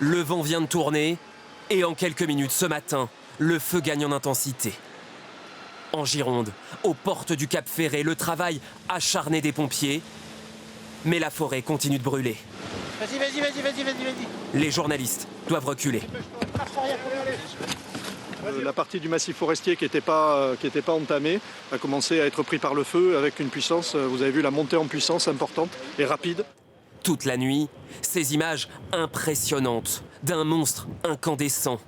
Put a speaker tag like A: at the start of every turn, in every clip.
A: Le vent vient de tourner et en quelques minutes ce matin, le feu gagne en intensité. En Gironde, aux portes du Cap Ferré, le travail acharné des pompiers, mais la forêt continue de brûler.
B: Vas-y.
A: Les journalistes doivent reculer.
C: La partie du massif forestier qui n'était pas entamée a commencé à être pris par le feu avec une puissance, vous avez vu la montée en puissance importante et rapide.
A: Toute la nuit, ces images impressionnantes d'un monstre incandescent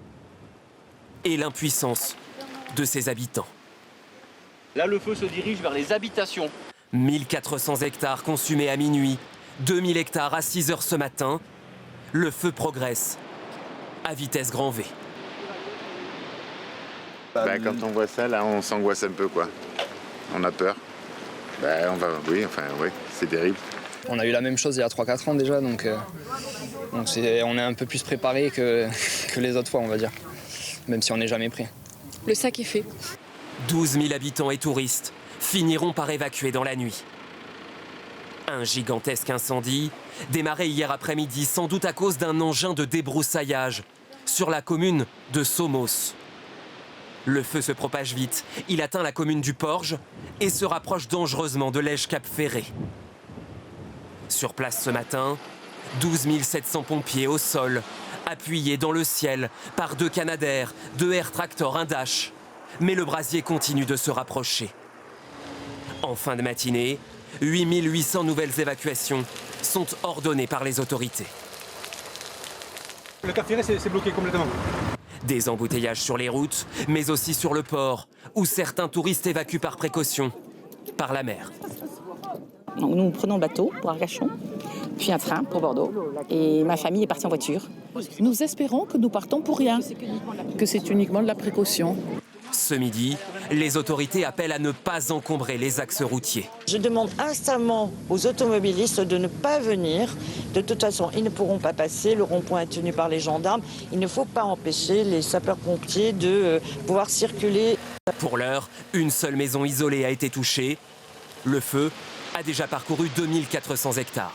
A: et l'impuissance de ses habitants.
D: Là, le feu se dirige vers les habitations.
A: 1400 hectares consumés à minuit, 2000 hectares à 6 heures ce matin. Le feu progresse à vitesse grand V.
E: Quand on voit ça, là, on s'angoisse un peu, quoi. On a peur. Oui, c'est terrible.
F: On a eu la même chose il y a 3-4 ans déjà, donc on est un peu plus préparé que les autres fois, on va dire. Même si on n'est jamais pris.
G: Le sac est fait.
A: 12 000 habitants et touristes finiront par évacuer dans la nuit. Un gigantesque incendie, démarré hier après-midi, sans doute à cause d'un engin de débroussaillage, sur la commune de Somos. Le feu se propage vite, il atteint la commune du Porge et se rapproche dangereusement de l'Ège-Cap Ferré. Sur place ce matin, 12 700 pompiers au sol, appuyés dans le ciel par 2 Canadair, 2 Air Tractor, un Dash. Mais le brasier continue de se rapprocher. En fin de matinée, 8800 nouvelles évacuations sont ordonnées par les autorités.
B: Le Cap Ferré c'est bloqué complètement.
A: Des embouteillages sur les routes, mais aussi sur le port, où certains touristes évacuent par précaution, par la mer.
H: Nous prenons le bateau pour Arcachon, puis un train pour Bordeaux. Et ma famille est partie en voiture.
I: Nous espérons que nous partons pour rien, que c'est uniquement de la précaution.
A: Ce midi, les autorités appellent à ne pas encombrer les axes routiers.
J: Je demande instamment aux automobilistes de ne pas venir. De toute façon, ils ne pourront pas passer. Le rond-point est tenu par les gendarmes. Il ne faut pas empêcher les sapeurs-pompiers de pouvoir circuler.
A: Pour l'heure, une seule maison isolée a été touchée. Le feu a déjà parcouru 2400 hectares.